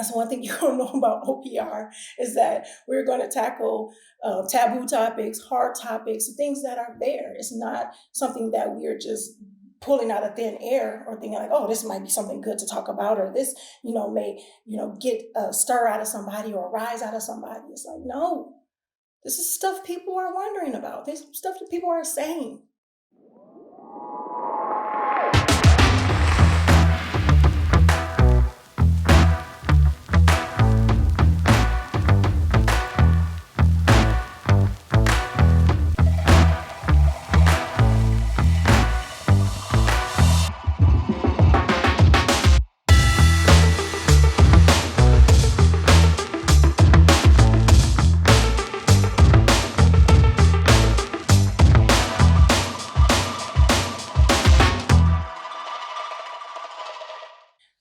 That's one thing you don't know about OPR is that we're going to tackle taboo topics, hard topics, things that are there. It's not something that we're just pulling out of thin air or thinking like, oh, this might be something good to talk about, or this, may, get a stir out of somebody or a rise out of somebody. It's like, no, this is stuff people are wondering about. This is stuff that people are saying.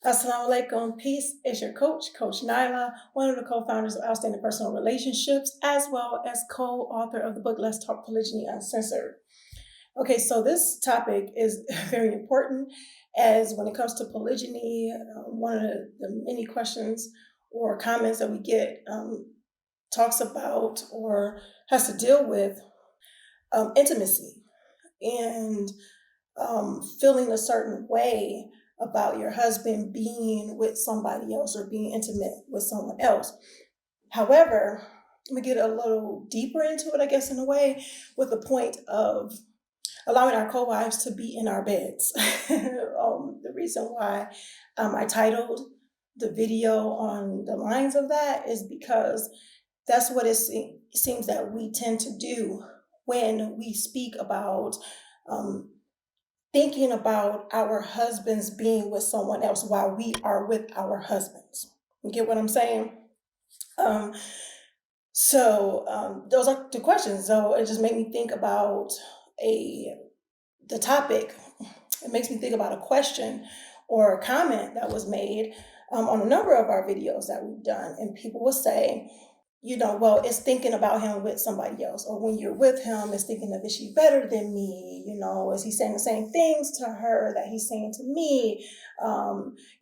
Assalamu alaikum. Peace. It's your coach, Coach Nyla, one of the co-founders of Outstanding Personal Relationships, as well as co-author of the book, Let's Talk Polygyny Uncensored. Okay, so this topic is very important as when it comes to polygyny, one of the many questions or comments that we get talks about or has to deal with intimacy and feeling a certain way about your husband being with somebody else or being intimate with someone else. However, I'm gonna get a little deeper into it, I guess, in a way, with the point of allowing our co-wives to be in our beds. The reason why I titled the video on the lines of that is because that's what it seems that we tend to do when we speak about thinking about our husbands being with someone else while we are with our husbands. You get what I'm saying? So those are the questions. So it just made me think about the topic. It makes me think about a question or a comment that was made on a number of our videos that we've done. And people will say, well, it's thinking about him with somebody else. Or when you're with him, it's thinking of, is she better than me? Is he saying the same things to her that he's saying to me?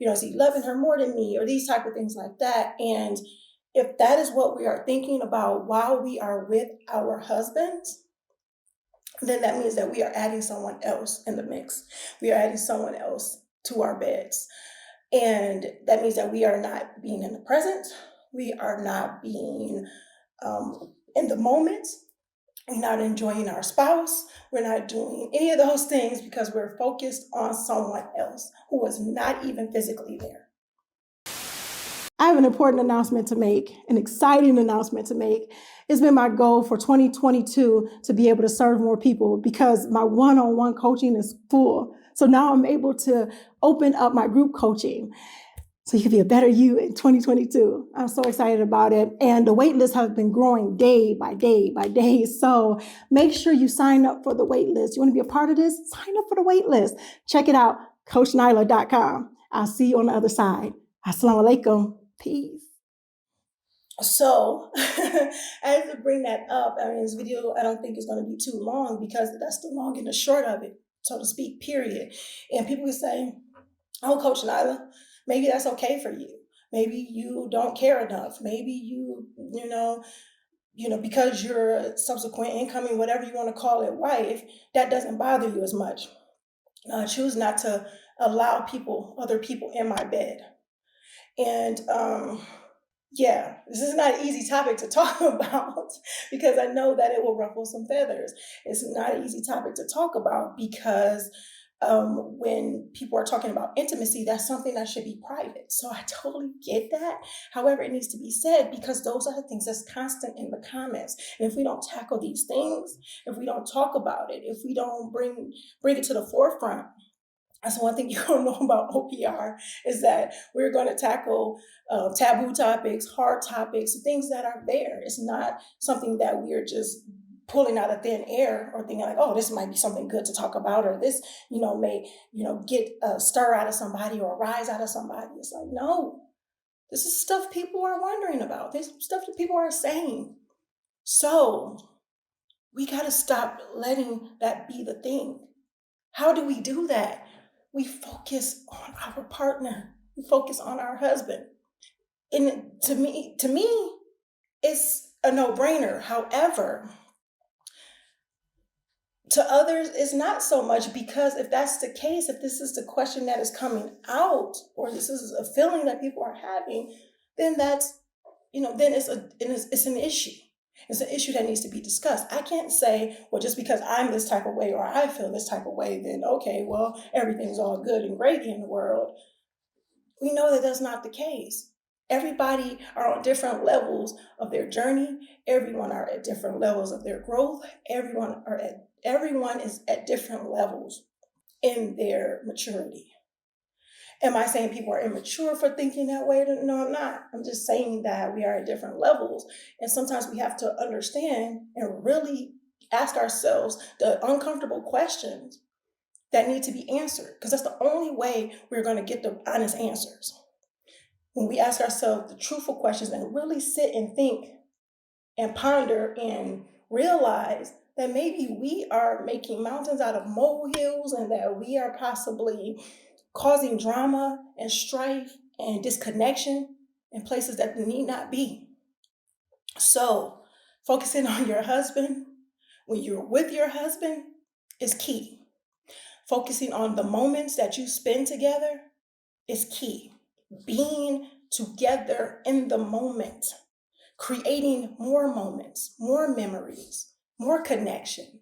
Is he loving her more than me? Or these type of things like that. And if that is what we are thinking about while we are with our husbands, then that means that we are adding someone else in the mix. We are adding someone else to our beds. And that means that we are not being in the present. We are not being in the moment. We're not enjoying our spouse. We're not doing any of those things because we're focused on someone else who is not even physically there. I have an important announcement to make, an exciting announcement to make. It's been my goal for 2022 to be able to serve more people because my one-on-one coaching is full. So now I'm able to open up my group coaching so you can be a better you in 2022. I'm so excited about it. And the wait list has been growing day by day by day. So make sure you sign up for the wait list. You want to be a part of this? Sign up for the wait list. Check it out, CoachNyla.com. I'll see you on the other side. Assalamu alaikum. Peace. So, I have to bring that up. This video, I don't think is going to be too long because that's the long and the short of it, so to speak, period. And people will say, oh, Coach Nyla, maybe that's okay for you. Maybe you don't care enough. Maybe you because you're a subsequent incoming, whatever you want to call it, wife, that doesn't bother you as much. Choose not to allow other people in my bed. And this is not an easy topic to talk about because I know that it will ruffle some feathers. It's not an easy topic to talk about because when people are talking about intimacy, that's something that should be private. So I totally get that. However, it needs to be said because those are the things that's constant in the comments. And if we don't tackle these things, if we don't talk about it, if we don't bring it to the forefront, that's one thing you don't know about OPR is that we're going to tackle taboo topics, hard topics, things that are there. It's not something that we're just pulling out of thin air or thinking like, oh, this might be something good to talk about, or this, may, get a stir out of somebody or a rise out of somebody. It's like, no, this is stuff people are wondering about. This is stuff that people are saying. So we got to stop letting that be the thing. How do we do that? We focus on our partner. We focus on our husband. And to me, it's a no-brainer. However, to others, it's not so much, because if that's the case, if this is the question that is coming out, or this is a feeling that people are having, then that's, then it's an issue. It's an issue that needs to be discussed. I can't say, well, just because I'm this type of way or I feel this type of way, then okay, well, everything's all good and great in the world. We know that that's not the case. Everybody are on different levels of their journey. Everyone are at different levels of their growth. Everyone is at different levels in their maturity. Am I saying people are immature for thinking that way? No, I'm not. I'm just saying that we are at different levels. And sometimes we have to understand and really ask ourselves the uncomfortable questions that need to be answered, because that's the only way we're going to get the honest answers. When we ask ourselves the truthful questions and really sit and think and ponder and realize that maybe we are making mountains out of molehills, and that we are possibly causing drama and strife and disconnection in places that need not be. So, focusing on your husband when you're with your husband is key. Focusing on the moments that you spend together is key. Being together in the moment, creating more moments, more memories, more connection.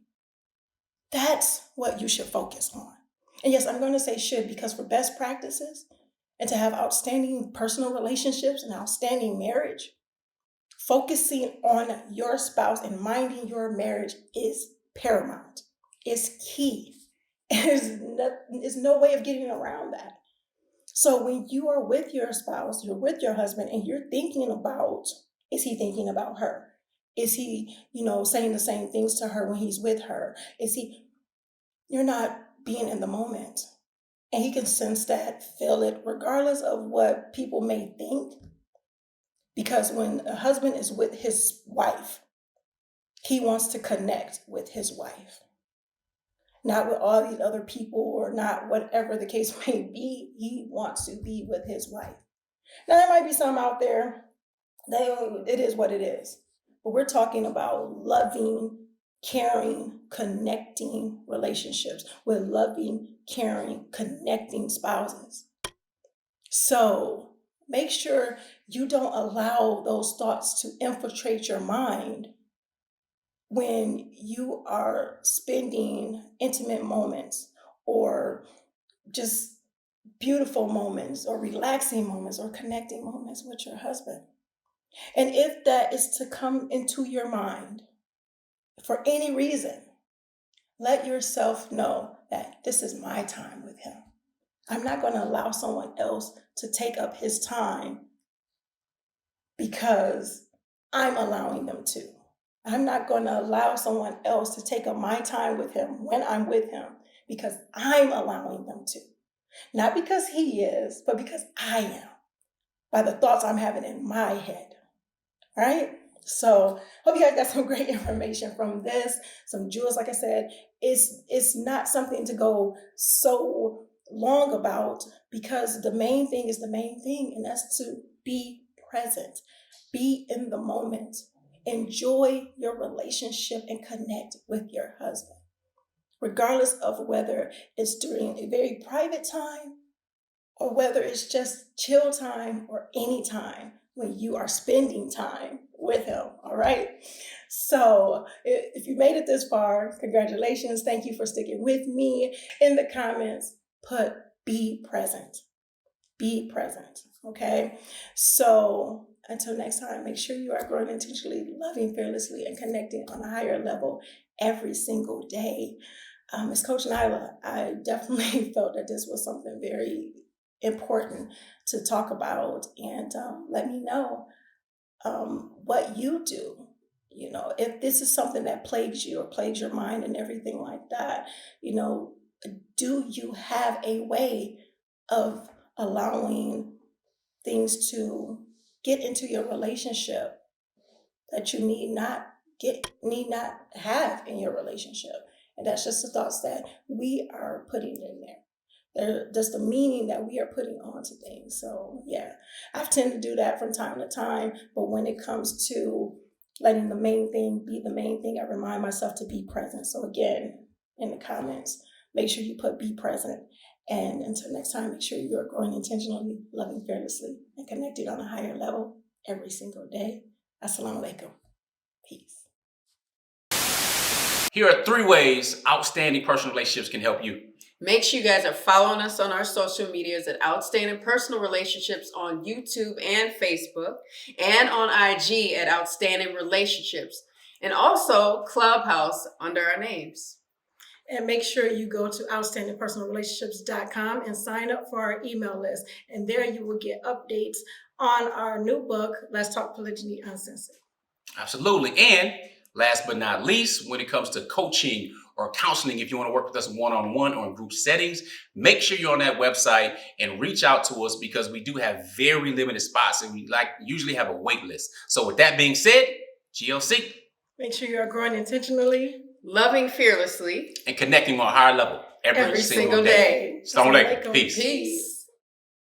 That's what you should focus on. And yes, I'm going to say should, because for best practices and to have outstanding personal relationships and outstanding marriage, focusing on your spouse and minding your marriage is paramount. It's key. There's no way of getting around that. So when you are with your spouse, you're with your husband, and you're thinking about, is he thinking about her? Is he, saying the same things to her when he's with her? You're not being in the moment. And he can sense that, feel it, regardless of what people may think. Because when a husband is with his wife, he wants to connect with his wife. Not with all these other people, or not whatever the case may be. He wants to be with his wife. Now, there might be some out there that it is what it is. But we're talking about loving, caring, connecting relationships with loving, caring, connecting spouses. So make sure you don't allow those thoughts to infiltrate your mind when you are spending intimate moments, or just beautiful moments, or relaxing moments, or connecting moments with your husband. And if that is to come into your mind for any reason, let yourself know that this is my time with him. I'm not going to allow someone else to take up his time because I'm allowing them to. I'm not going to allow someone else to take up my time with him when I'm with him because I'm allowing them to. Not because he is, but because I am, by the thoughts I'm having in my head. All right? So hope you guys got some great information from this, some jewels. Like I said, it's not something to go so long about, because the main thing is the main thing, and that's to be present, be in the moment, enjoy your relationship, and connect with your husband, regardless of whether it's during a very private time or whether it's just chill time or any time when you are spending time with him. All right. So if you made it this far, congratulations. Thank you for sticking with me. In the comments, put be present. Be present. Okay. So until next time, make sure you are growing intentionally, loving fearlessly, and connecting on a higher level every single day. As Coach Nyla, I definitely felt that this was something very important to talk about, and let me know what you do. If this is something that plagues you or plagues your mind and everything like that, do you have a way of allowing things to get into your relationship that you need not have in your relationship? And that's just the thoughts that we are putting in there. just the meaning that we are putting onto things. So yeah, I tend to do that from time to time. But when it comes to letting the main thing be the main thing, I remind myself to be present. So again, in the comments, make sure you put be present. And until next time, make sure you are growing intentionally, loving fearlessly, and connected on a higher level every single day. Assalamu alaikum. Peace. Here are 3 ways outstanding personal relationships can help you. Make sure you guys are following us on our social medias at Outstanding Personal Relationships on YouTube and Facebook, and on IG at Outstanding Relationships, and also Clubhouse under our names. And make sure you go to outstandingpersonalrelationships.com and sign up for our email list. And there you will get updates on our new book, Let's Talk Polygyny Uncensored. Absolutely. And last but not least, when it comes to coaching or counseling, if you want to work with us one-on-one or in group settings, make sure you're on that website and reach out to us, because we do have very limited spots and we usually have a wait list. So with that being said, GLC. Make sure you are growing intentionally, loving fearlessly, and connecting on a higher level every single day. Assalamu alaikum. Peace.